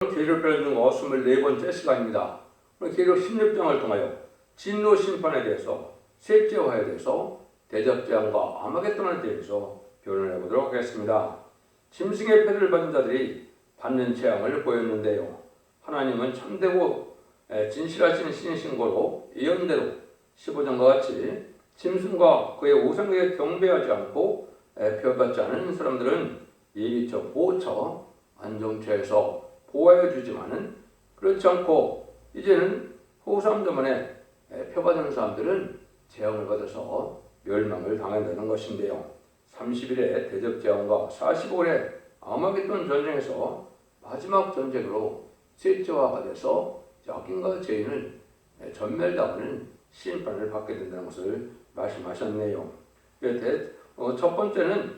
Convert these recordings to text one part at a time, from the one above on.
계력 변증어 24번째 시간입니다. 오늘 계력 16장을 통하여 진노 심판에 대해서, 셋째화에 대해서, 대접재앙과 아마겟돈에 대해서 변론을 해보도록 하겠습니다. 짐승의 패를 받은 자들이 받는 재앙을 보였는데요. 하나님은 참되고 진실하신 신이신 거로 예언대로 15장과 같이 짐승과 그의 우상에게 경배하지 않고 표받지 않은 사람들은 예비처 보호처 안정처에서 보호해 주지만은 그렇지 않고 이제는 호삼 때문에 표받은 사람들은 재앙을 받아서 멸망을 당한다는 것인데요. 30일의 대접재앙과 45일의 아마겟돈 전쟁에서 마지막 전쟁으로 셋째화가 돼서 악인과 죄인을 전멸당하는 심판을 받게 된다는 것을 말씀하셨네요. 첫 번째는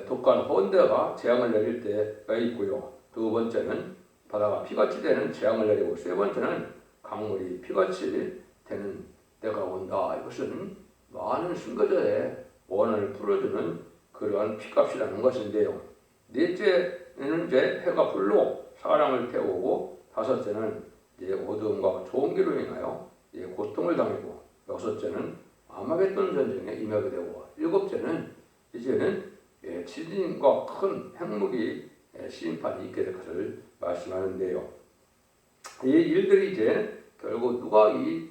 독한 헌대가 재앙을 내릴 때가 있고요. 두 번째는 바다가 피같이 되는 재앙을 내리고, 세 번째는 강물이 피같이 되는 때가 온다. 이것은 많은 순거자의 원한을 풀어주는 그러한 피값이라는 것인데요. 넷째는 이제 해가 불로 사람을 태우고, 다섯째는 이제 어두움과 좋은 길로 인하여 고통을 당하고, 여섯째는 아마겟돈 전쟁에 임하게 되고, 일곱째는 이제는 지진과 큰 핵무기 심판이 있게 될 것을 말씀하는데요. 이 일들이 이제 결국 누가 이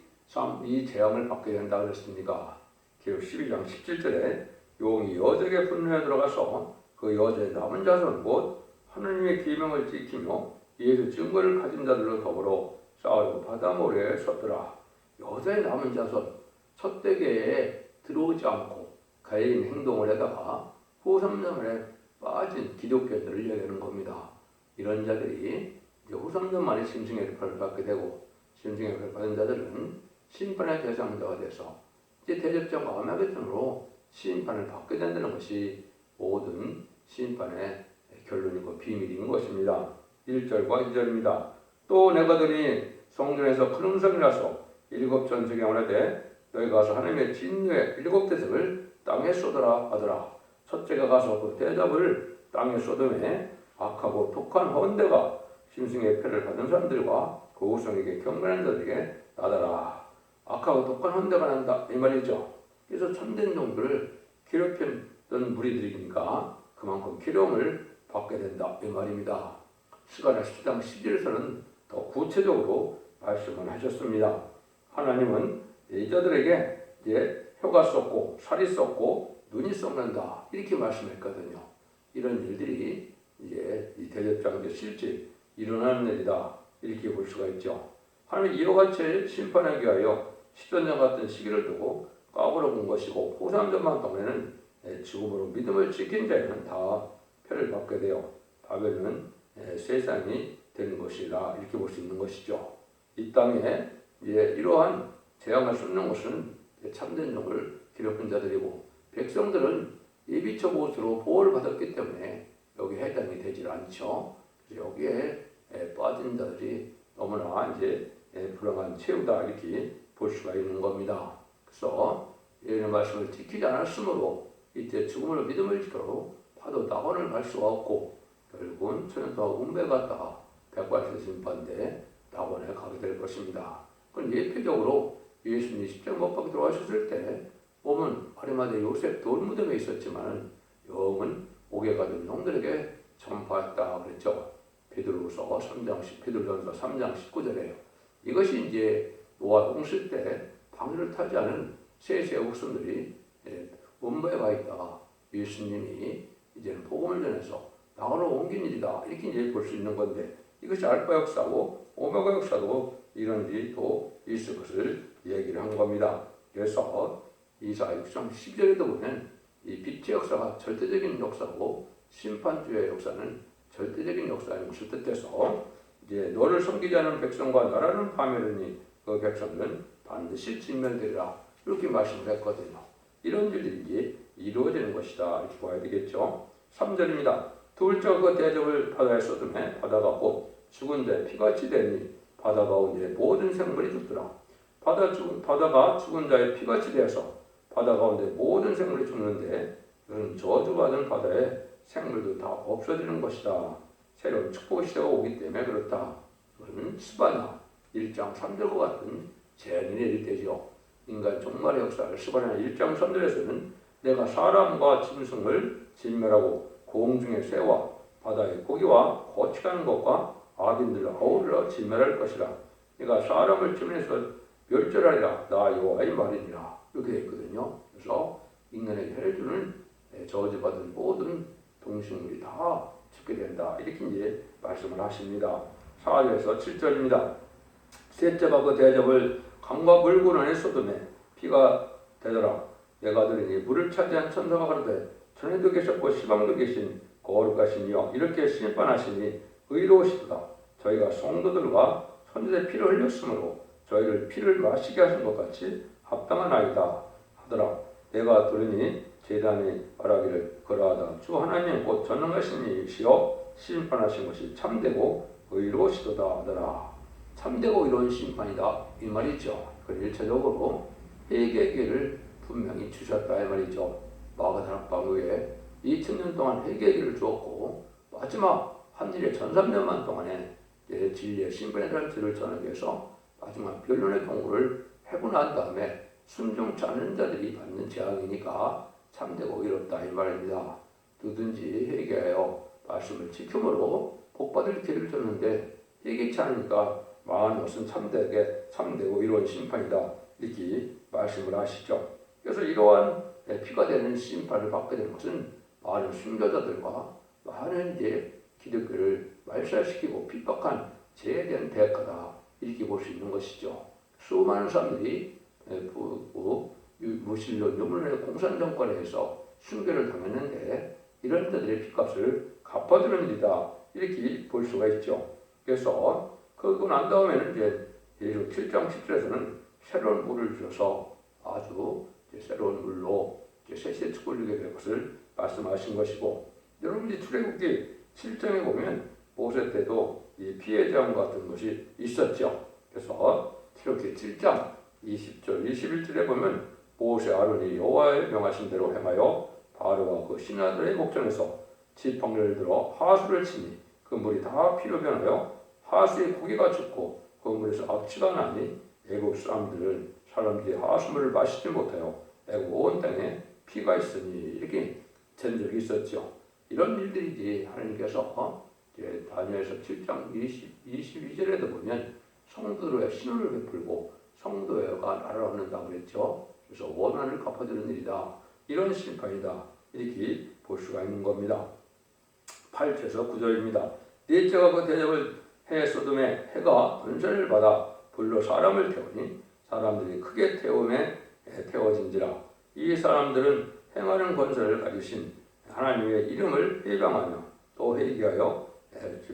재앙을 받게 된다 그랬습니까? 기록 12장 17절에 용이 여적의 분노에 들어가서 그 여자의 남은 자손 곧 하나님의 계명을 지키며 예수 증거를 가진 자들로 더불어 싸우고 바다 모래에 섰더라. 여자의 남은 자손, 첫대계에 들어오지 않고 가해인 행동을 하다가 후삼전에 빠진 기독교인들을 이야기하는 겁니다. 이런 자들이 후삼전만에 짐승의 표를 받게 되고, 짐승의 표를 받은 자들은 심판의 대상자가 돼서 이제 대접장과 아마겟돈으로 심판을 받게 된다는 것이 모든 심판의 결론이고 비밀인 것입니다. 1절과 2절입니다. 또 내가 들으니 성전에서 큰 음성이 나서 일곱 전쟁에 오르되 너희 가서 하나님의 진노의 일곱 대접을 땅에 쏟으라 하더라. 첫째가 가서 그 대접을 땅에 쏟음에 악하고 독한 헌대가 짐승의 패를 받은 사람들과 그 우상에게 경배하는 자들에게 나더라. 악하고 독한 헌대가 난다 이 말이죠. 그래서 참된 종들을 괴롭혔던 무리들이니까 그만큼 괴로움을 받게 된다 이 말입니다. 스가랴 10장 10절에서는 더 구체적으로 말씀을 하셨습니다. 하나님은 이 자들에게 이제 혀가 썩고 살이 썩고 눈이 썩는다 이렇게 말씀했거든요. 이런 일들이 이제 이 대접장에서 실제 일어나는 일이다 이렇게 볼 수가 있죠. 하나님은 이와 같이 심판하기 위하여 시전장 같은 시기를 두고 까불어 본 것이고, 후삼전만 동안에는 죽음으로 믿음을 지킨 자에는 다 표를 받게 되어 바벨은 세상이 되는 것이라 이렇게 볼 수 있는 것이죠. 이 땅에 이러한 재앙을 쏟는 것은 참된 종을 괴롭힌 자들이고, 백성들은 예비처 보호로 보호를 받았기 때문에 여기에 해당이 되질 않죠. 그래서 여기에 빠진 자들이 너무나 이제 불행한 최후다 이렇게 볼 수가 있는 겁니다. 그래서 이런 말씀을 지키지 않았으므로 이때 죽음으로 믿음을 지켜로 파도 낙원을 갈 수가 없고, 결국은 천연토와 운배가 다 백발에서 심판대 낙원에 가게 될 것입니다. 그건 예표적으로 예수님이 십자가 못 박혀 들어가셨을 때 몸은 아리마대 요셉 돌무덤에 있었지만 영은 옥에 가둔 영들에게 전파했다 그랬죠. 베드로전서 3장 19절에요. 이것이 이제 노아 홍수 때 방주를 타지 않은 셋의 목숨들이 원바에 가 있다가 예수님이 이제는 복음을 전해서 낙원으로 옮긴 일이다 이렇게 이제 볼 수 있는 건데, 이것이 알파 역사고 오메가 역사도 이런 일이 또 있을 것을 얘기를 한 겁니다. 그래서 이사야 6장 12절에도 보면 이 빛의 역사가 절대적인 역사고 심판주의 역사는 절대적인 역사인 것을 뜻해서 이제 너를 섬기지 않은 백성과 나라는 파멸하니 그 백성들은 반드시 진멸되리라 이렇게 말씀을 했거든요. 이런 일들이 이제 이루어지는 것이다 이렇게 봐야 되겠죠. 3절입니다. 둘째 그 대접을 바다에 쏟음에 바다가 곧 죽은 데 피같이 되니 바다 가운데 모든 생물이 죽더라. 바다가 죽은 자의 피같이 되어서 바다 가운데 모든 생물이 죽는데 이런 저주받은 바다의 생물도 다 없어지는 것이다. 새로운 축복 시대가 오기 때문에 그렇다. 그것은 스바냐 1장 3절과 같은 재앙이 내릴 때죠. 인간 종말의 역사를 스바냐 1장 3절에서는 내가 사람과 짐승을 진멸하고 공중의 새와 바다의 고기와 거치가는 것과 악인들을 아우르러 진멸할 것이라. 내가 사람을 치면서 멸절하리라. 나 여호와의 말이니라. 이렇게 되어 있거든요. 그래서 인간에게 해를 주는 저주받은 모든 동식물이 다 죽게 된다. 이렇게 이제 말씀을 하십니다. 4절에서 7절입니다. 셋째가 그 대접을 강과 물구나의 소돔에 피가 되더라. 내가 들으니 물을 차지한 천사가 가로되 전에도 계셨고 시방도 계신 거룩하신 이여 이렇게 심판하시니 의로우시도다. 저희가 성도들과 선지자의 피를 흘렸으므로 저희를 피를 마시게 하신 것 같이 합당하나이다 하더라. 내가 들으니 제단이 말하기를 그러하다. 주 하나님 곧 전능하신 이시여 심판하신 것이 참되고 의로우시도다 하더라. 참되고 의로운 심판이다 이 말이죠. 그 1차적으로 회개의 기회를 분명히 주셨다 이 말이죠. 마가다락방 후에 2000년 동안 회개의 기회를 주었고 마지막 한 일에 1300만 동안에 진리의 심판에 대한 죄를 전하기 위해서 마지막 변론의 경우를 해고 난 다음에 순종치 않는 자들이 받는 재앙이니까 참되고 의롭다 이 말입니다. 누든지 회개하여 말씀을 지킴으로 복받을 기회를 줬는데 회개치 않으니까 망하는 것은 참되고 의로운 심판이다 이렇게 말씀을 하시죠. 그래서 이러한 피가 되는 심판을 받게 되는 것은 많은 순교자들과 많은 이제 기독교를 말살시키고 핍박한 죄에 대한 대가다 이렇게 볼 수 있는 것이죠. 수많은 사람들이 무신론 유물론의 공산정권에서 순교를 당했는데 이런 자들의 핏값을 갚아주는 일이다 이렇게 볼 수가 있죠. 그래서 그러고 난 다음에는 이제 예수 7장 10절에서는 새로운 물을 주셔서 아주 새로운 물로 새시의 축복을 주게 될 것을 말씀하신 것이고, 여러분이 출애굽기 7장에 보면 모세 때도 이 피해 재앙 같은 것이 있었죠. 그래서 출애굽기 7장 20절 21절에 보면 모세 아론이 여호와의 명하신 대로 행하여 바로와 그 신하들의 목전에서 지팡이를 들어 하수를 치니 그 물이 다 피로 변하여 하수의 고기가 죽고 그 물에서 악취가 나니 애굽 사람들이 하수물을 마시지 못하여 애굽 온 땅에 피가 있으니 이렇게 된 적이 있었죠. 이런 일들이지 하나님께서 다니엘서 7장 22절에도 보면 성도의 신호를 베풀고 성도가 나를 얻는다고 그랬죠. 그래서 원한을 갚아주는 일이다. 이런 심판이다. 이렇게 볼 수가 있는 겁니다. 8절에서 9절입니다. 넷째가 그 대접을 해 소돔의 해가 권세를 받아 불로 사람을 태우니 사람들이 크게 태워진지라. 이 사람들은 행하는 권세를 가지신 하나님의 이름을 회방하며 또 회개하여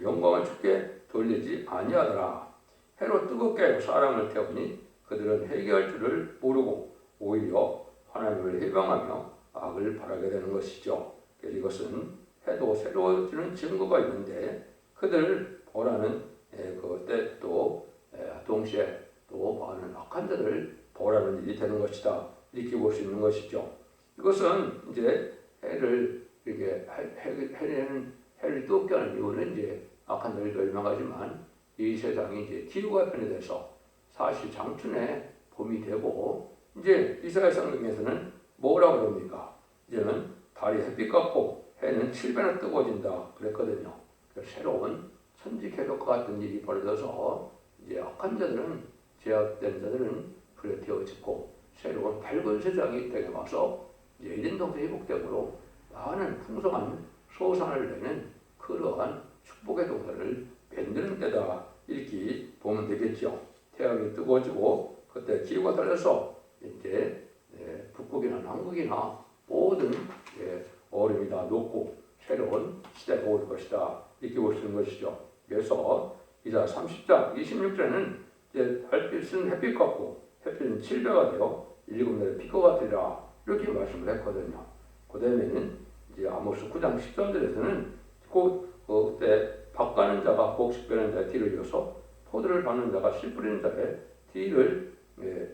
영광을 주께 돌리지 아니하더라. 해로 뜨겁게 사람을 태우니 그들은 회개할 줄을 모르고 오히려 하나님을 회방하며 악을 바라게 되는 것이죠. 그래서 이것은 해도 새로워지는 증거가 있는데 그들을 보라는 그때 또 동시에 또 많은 악한 자들을 보라는 일이 되는 것이다. 이렇게 볼 수 있는 것이죠. 이것은 이제 해를 이렇게 해를 뜨겁게 하는 이유는 이제 악한 자들이 멸망하지만 이 세상이 이제 기후가 변해서 사실 장춘에 봄이 되고 이제 이스라엘 성경에서는 뭐라고 그럽니까? 이제는 달이 햇빛 같고 해는 7배나 뜨거워진다 그랬거든요. 새로운 천지 개벽과 같은 일이 벌어져서 이제 악한 자들은 제약된 자들은 불에 태워지고 새로운 밝은 세상이 되게 와서 이제 일인동도 회복되므로 많은 풍성한 소산을 내는 그러한 축복의 동산을 만드는 때다 이렇게 보면 되겠죠. 태양이 뜨거워지고 그때 기후가 달라서 이제 북극이나 남극이나 모든 얼음이 다 녹고 새로운 시대가 올 것이다 이렇게 볼 수 있는 것이죠. 그래서 이사 30장 26절에는 이제 달빛은 햇빛 같고 햇빛은 7배가 되어 7날의 빛과 같으리라 이렇게 말씀을 했거든요. 그 다음에는 이제 아모스 9장 13절에서는 그때 밥 가는 자가 곡식 베는 자의 뒤를 이어서 포도를 받는 자가 씨 뿌리는 자의 뒤를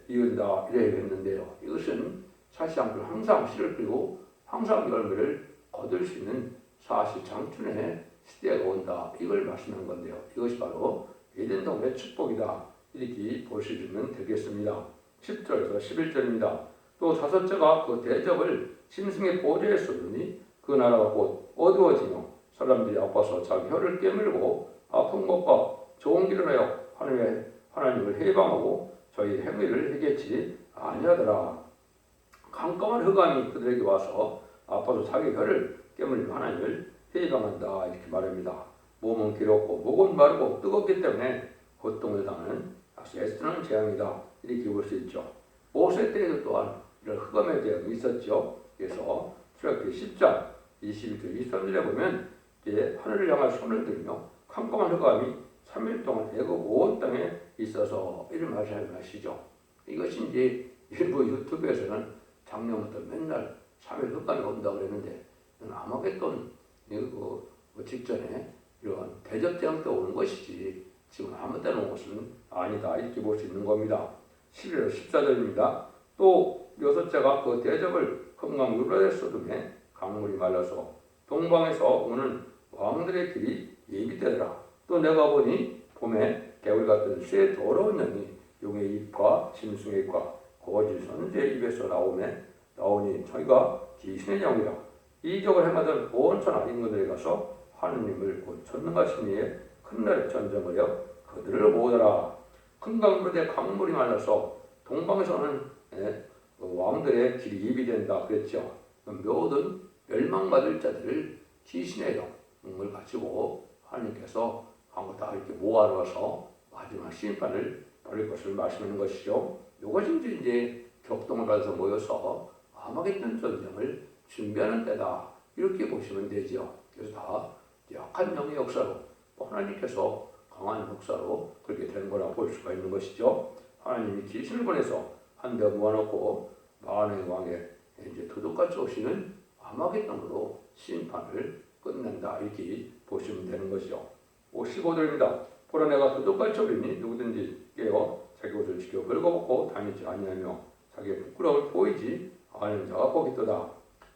이은다 이래 했는데요. 이것은 사실상 항상 씨를 뿌리고 항상 열매를 거둘 수 있는 사실 장춘의 시대가 온다. 이걸 말씀하는 건데요. 이것이 바로 에덴 동의 축복이다. 이렇게 보시면 되겠습니다. 10절에서 11절입니다. 또 다섯째가 그 대접을 짐승의 보좌에 쏟으니 그 나라가 곧 어두워지며 사람들이 아파서 자기 혀를 깨물고 아픈 것과 좋은 길을 하여 하나님을 해방하고 저희 행위를 해겠지 아니하더라. 깜깜한 흑암이 그들에게 와서 아파서 자기 혀를 깨물며 하나님을 해방한다. 이렇게 말합니다. 몸은 괴롭고 목은 마르고 뜨겁기 때문에 고통을 당하는 아주 애쓰는 재앙이다. 이렇게 볼 수 있죠. 모세 때에도 또한 이런 흑암의 재앙이 있었죠. 그래서 출애굽기 10장 21절 23절에 보면 이제 하늘을 향해 손을 들며 깜깜한 흑암이 3일 동안 애굽 온 땅에 있어서 이런 말을 하시죠. 이것이 이제 일부 유튜브에서는 작년부터 맨날 3일 흑암이 온다고 그랬는데 아마겟돈 그 직전에 이런 대접재앙 때 오는 것이지 지금 아무 때나 오는 것은 아니다. 이렇게 볼 수 있는 겁니다. 11절 14절입니다. 또 여섯째가 그 대접을 금강 유라의 소돔에 강물이 말라서 동방에서 오는 왕들의 길이 예비되더라. 또 내가 보니 봄에 개울 같은 쇠 더러운 영이 용의 입과 짐승의 입과 거짓 선지의 입에서 나오니 저희가 귀신의 영이라. 이적을 행하던 온 천하 인간들에 가서 하느님을 곧 전능하신 이의 큰 날에 전쟁하여 그들을 모으더라. 큰 강물에 강물이 말라서 동방에서는 왕들의 길이 예비된다 그랬죠. 모든 멸망받을 자들을 귀신의 영을 가지고 하나님께서 한국 다 이렇게 모아놓아서 마지막 심판을 받을 것을 말씀하는 것이죠. 이것이 이제 격동을 받아서 모여서 아마겟돈 전쟁을 준비하는 때다. 이렇게 보시면 되죠. 그래서 다 약한 영의 역사로 하나님께서 강한 역사로 그렇게 된 거라 볼 수가 있는 것이죠. 하나님이 귀신을 보내서 한 대 모아놓고 만왕의 왕에 이제 도둑같이 오시는 아마겟돈으로 심판을 끝낸다. 이렇게 보시면 되는 것이죠. 15절입니다. 보라 내가 도둑같이 오리니 누구든지 깨어 자기 옷을 지켜 긁어벗고 다니지 아니하며 자기의 부끄러움을 보이지 않은 자가 복이도다.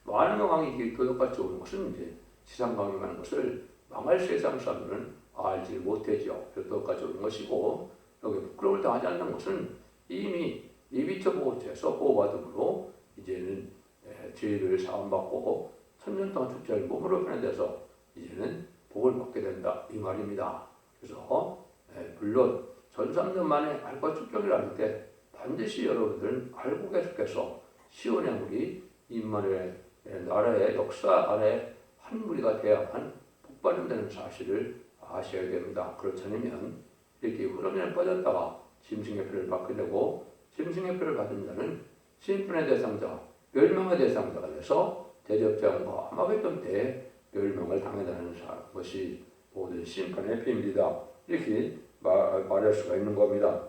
만왕의 왕이 도둑같이 오는 것은 이제 지상강이 많은 것을 망할 세상 사람들은 알지 못하죠. 그래서 도둑같이 오는 것이고 여기 부끄러움을 당하지 않는 것은 이미 예비처 보호죄에서 보호받음으로 이제는 죄를 사함받고 천년 동안 축제할 몸으로 변해서 이제는 복을 받게 된다 이 말입니다. 그래서 물론 전 3년 만에 알과 축적을 할 때 반드시 여러분들은 알고 계속해서 시온의 물이 임마누엘 나라의 역사 안에 한 무리가 되어야만 복받는다는 사실을 아셔야 됩니다. 그렇지 않으면 이렇게 흐름에 빠졌다가 짐승의 표를 받게 되고 짐승의 표를 받은 자는 심판의 대상자, 멸망의 대상자가 돼서 대접장과 아마겟돈 때에 멸망을 당한다는 것이 모든 심판의 비밀이다. 이렇게 말할 수가 있는 겁니다.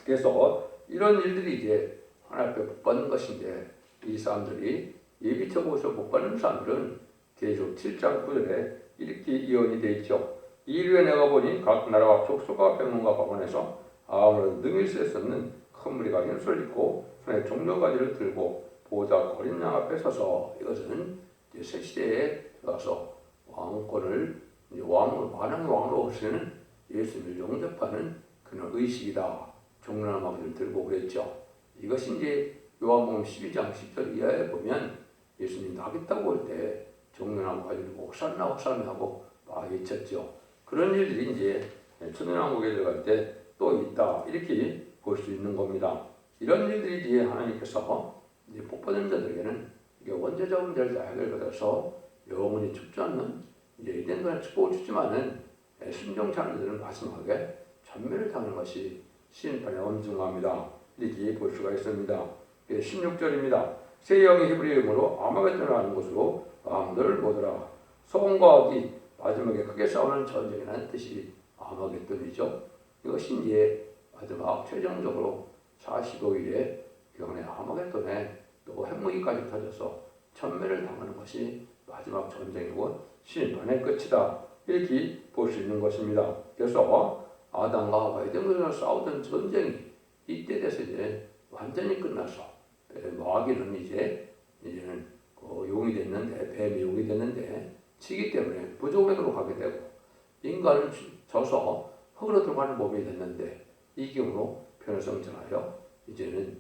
그래서 이런 일들이 이제 하나님 앞에 복받는 것인데 이 사람들이 예비처 보호서 복받는 사람들은 계속 7장 9절에 이렇게 예언이 되어 있죠. 이후에 내가 보니 각 나라와 족속과 백문과 방언에서 아무런 능히 쓸 수 없는 큰 무리가 연수를 입고 손에 종려가지를 들고 보호자 어린 양 앞에 서서 이것은 이제 새 시대에 들어가서 왕권을 만왕의 왕으로 오시는 예수님을 영접하는 그런 의식이다. 종려가지를 들고 그랬죠. 이것이 이제 요한복음 12장 10절 이하에 보면 예수님 낙이 타고 올 때 종려나무 가지고 호산나 호산나 하고 막 외쳤죠. 그런 일들이 이제 천년왕국에 들어갈 때 또 있다. 이렇게 볼 수 있는 겁니다. 이런 일들이 이제 하나님께서 이제 복받은 자들에게는 이게 원죄적 자약을 받아서 영원히 죽지 않는 이제 에덴 동안 축복을 주지만은 순종치 않은 자들은 마지막에 전멸을 당하는 것이 심판의 엄중합니다. 이렇게 볼 수가 있습니다. 16절입니다. 새 영의 히브리 이름으로 아마겟돈을 하는 곳으로 왕들을 모으더라. 소금과 악이 마지막에 크게 싸우는 전쟁이라는 뜻이 아마겟돈이죠. 이것이 이제 마지막 최종적으로 45일에 이번에 아마겟돈에 또 핵무기까지 터져서 전멸을 당하는 것이 마지막 전쟁이고 심판의 끝이다. 이렇게 볼 수 있는 것입니다. 그래서 아담과 하와의 에덴에서 싸우던 전쟁이 이때 돼서 이제 완전히 끝나서 마귀는 이제는 용이 됐는데 뱀이 용이 됐는데 지기 때문에 부족으로 가게 되고 인간은 져서 흙으로 들어가는 몸이 됐는데 이 경우로 변화성전하여 이제는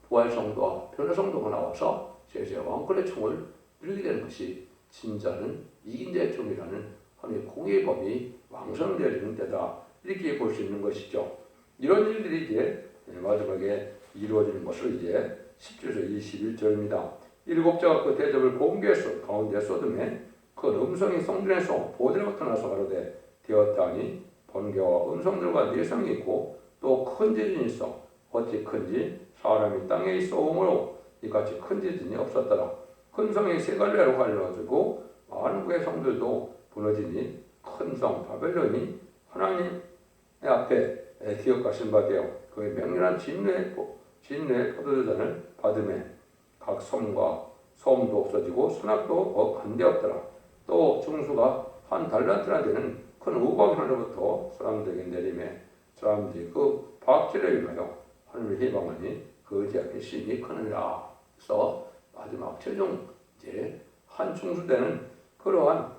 부활성도와 변화성도가 나와서 제자의 왕권의 총을 누리게 되는 것이 진짜는 이긴 자의 총이라는 하나님의 공의의 법이 왕성되어지는 때다. 이렇게 볼 수 있는 것이죠. 이런 일들이 이제 마지막에 이루어지는 것을 이제 10절에서 21절입니다. 일곱 자가 그 대접을 공개해서 가운데 쏟음에 그 음성이 성전에서 보드라고 떠나서 가로되 되었다니 번개와 음성들과 내성이 있고 또 큰 지진이 있어 어찌 큰지 사람이 땅에 있어 오므로 이같이 큰 지진이 없었더라. 큰 성이 세 갈래로 갈려가지고 많은 구의 성들도 무너지니 큰 성 바벨론이 하나님 앞에 기억하신 바 되어 그의 맹렬한 진노의 포도주잔을 받음에 각 섬과 섬도 없어지고 선악도 한데없더라. 또 중수가 한 달란트나 되는 큰 우박이 하늘로부터 사람들에게 내림에 사람들이 그 박질을 인하여 하늘을 희망하니 그 의지하게 신이 크느니라. 그래서 마지막 최종 이제 한 중수되는 그러한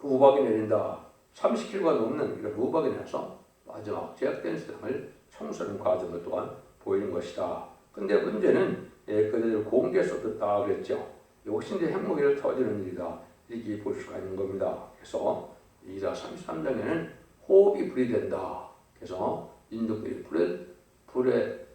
우박이 내린다. 30kg가 넘는 이런 우박이 내려서 마지막 제약된 세상을 청소하는 과정을 또한 보이는 것이다. 근데 문제는 그들을 공개해서 듣다 그랬죠. 이것이 이제 핵무기를 터지는 일이다. 이렇게 볼 수가 있는 겁니다. 그래서 이사 33장에는 호흡이 불이 된다. 그래서 인도끼리 불에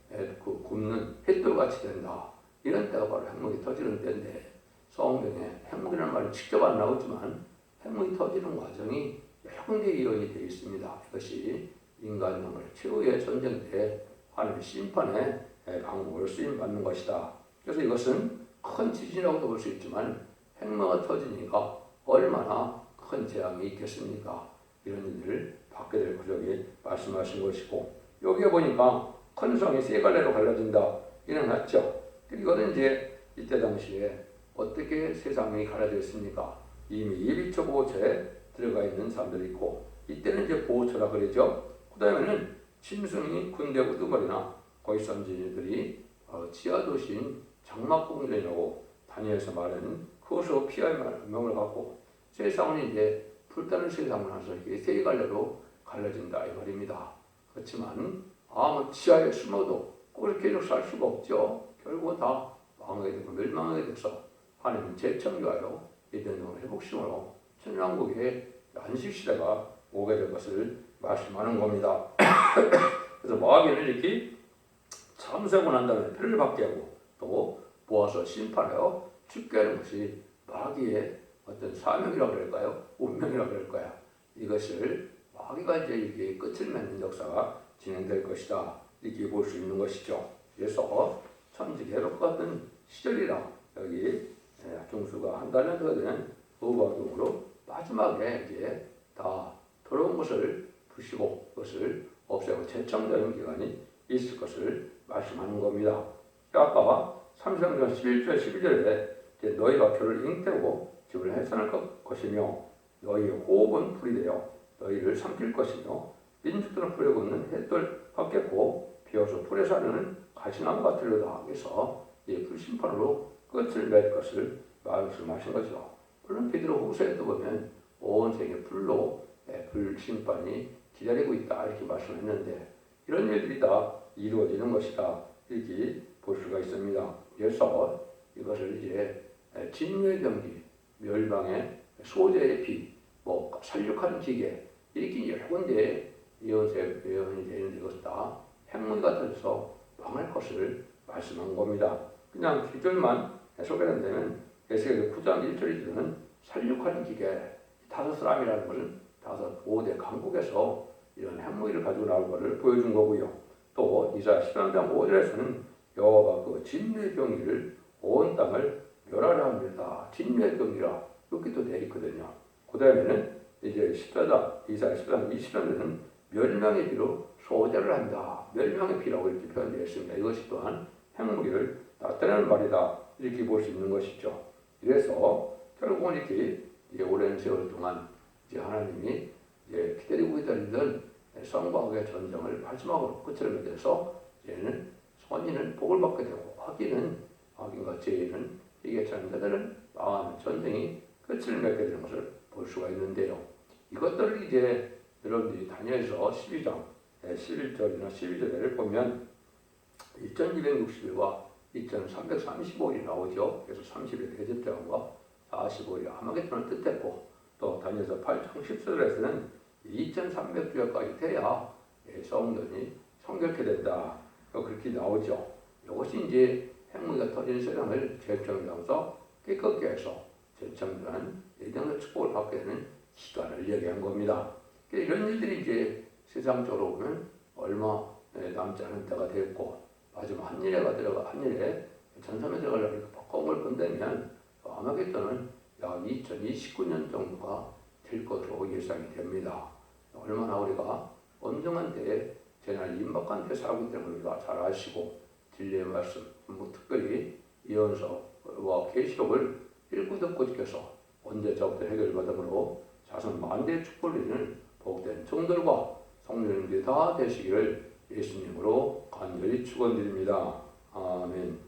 굽는 햇돌같이 된다. 이런 때가 바로 핵무기 터지는 때인데 성경에 핵무기라는 말은 직접 안 나오지만 핵무기 터지는 과정이 여러 군데 이론이 되어 있습니다. 이것이 인간을 최후의 전쟁 때 하나님의 심판의 방법으로 쓰임받는 것이다. 그래서 이것은 큰 지진이라고도 볼 수 있지만 핵무기가 터지니까 얼마나 큰 재앙이 있겠습니까? 이런 일들을 받게 될 구절이 말씀하신 것이고 여기에 보니까 큰 성이 세 갈래로 갈라진다. 이런 났죠. 이거는 이제 이때 당시에 어떻게 세상이 갈라졌습니까? 이미 예비처 보호처에 들어가 있는 사람들이 있고 이때는 이제 보호처라 그러죠. 그 다음에는 짐승이 군대 우두머리나 거기 선지들이 지하도시인 장막공전이라고 다니엘서 말하는 그것으로 피할 명을 갖고 세상은 이제 불타는 세상을 하서 이게 세 갈래로 갈라진다 이 말입니다. 그렇지만 아무 지하에 숨어도 그렇게 계속 살 수가 없죠. 결국은 다 망하게 되고 멸망하게 돼서 하나님은 재창조하여 에덴동을 회복시므로 천년왕국의 안식시대가 오게 될 것을 말씀하는 겁니다. 그래서 마귀는 이렇게 참수하고 난 다음에 표를 받게 하고 또 모아서 심판하여 죽게 하는 것이 마귀의 어떤 사명이라고 그럴까요? 운명이라고 그럴까요? 이것을 마귀가 이제 이렇게 끝을 맺는 역사가 진행될 것이다. 이렇게 볼 수 있는 것이죠. 그래서 천지개록 같은 시절이라 여기 중수가 한 달란트가 되는 의박용으로 마지막에 이제 다 돌아온 것을 부시고 그것을 없애고 재창조하는 기간이 있을 것을 말씀하는 겁니다. 아까 33장 11절 12절에 너희가 표를 잉태고 집을 해산할 것이며 너희의 호흡은 불이 되어 너희를 삼킬 것이며 민족들은 불에 굽는 햇돌 같겠고 비어서 불에 사르는 가시나무 같으려다. 그래서 이 불심판으로 끝을 맺을 것을 말씀하신 거죠. 물론 베드로 후서에도 보면 온 세계 불로 불심판이 기다리고 있다 이렇게 말씀했는데 이런 일들이 다 이루어지는 것이다 이렇게 볼 수가 있습니다. 그래서 이것을 이제 진멸 병기, 멸망의 소재의 피, 살육하는 기계 이렇게 여러 군데 예언이 되는데 이것 다 핵무기 같아서 망할 것을 말씀한 겁니다. 그냥 기절만 소개한다면 에스겔 9장 1절에서는 살육하는 기계 다섯 사람이라는 것은 다섯 5대 강국에서 이런 핵무기를 가지고 나올 것을 보여준 거고요. 또 이사야 13장 5절에서는 여호와가 그 진멸 병기를 온 땅을 멸하려 합니다. 진멸 병기라 이렇게 또 되어 있거든요. 그 다음에는 이제 이사야 14장 20절에는 멸망의 피로 소재를 한다. 멸망의 피라고 이렇게 표현되어 있습니다. 이것이 또한 핵무기를 나타내는 말이다. 이렇게 볼 수 있는 것이죠. 그래서 결국은 이렇게 오랜 세월 동안 이제 하나님이 기다리고 기다리던 성과학의 전쟁을 마지막으로 끝을 맺어서 이제는 선인은 복을 받게 되고 악인과 죄인은 이게 자녀들은 망하는 전쟁이 끝을 맺게 되는 것을 볼 수가 있는데요. 이것들을 이제 여러분들이 다니엘서 12장 11절이나 12절을 보면 2260일과 2335일이 나오죠. 그래서 30일 대접장과 40일이 아마겟돈을 뜻했고, 또 다니엘서 8장 10절에서는 2300주일까지 돼야 성전이 성결케 된다. 그렇게 나오죠. 이것이 이제 핵무기가 터진 세상을 재정하면서 깨끗게 해서 재창조한 예정의 축복을 받게 되는 시간을 얘기한 겁니다. 이런 일들이 이제 세상적으로 보면 얼마 남지 않은 때가 됐고, 마지막 한일에 전섬에 들어가려고 벅공을 본다면 아마겟돈은 약 2029년 정도가 될 것으로 예상이 됩니다. 얼마나 우리가 엄정한 때에 재난이 임박한 때 살고 있다는 걸 우리가 잘 아시고, 진리의 말씀, 특별히 예언서와 계시록을 읽고 듣고 지켜서 언제자부터 해결받음으로 자손 만대의 축복을 누리는 복된 종들과 성령님들이 다 되시기를 예수님으로 간절히 축원드립니다. 아멘.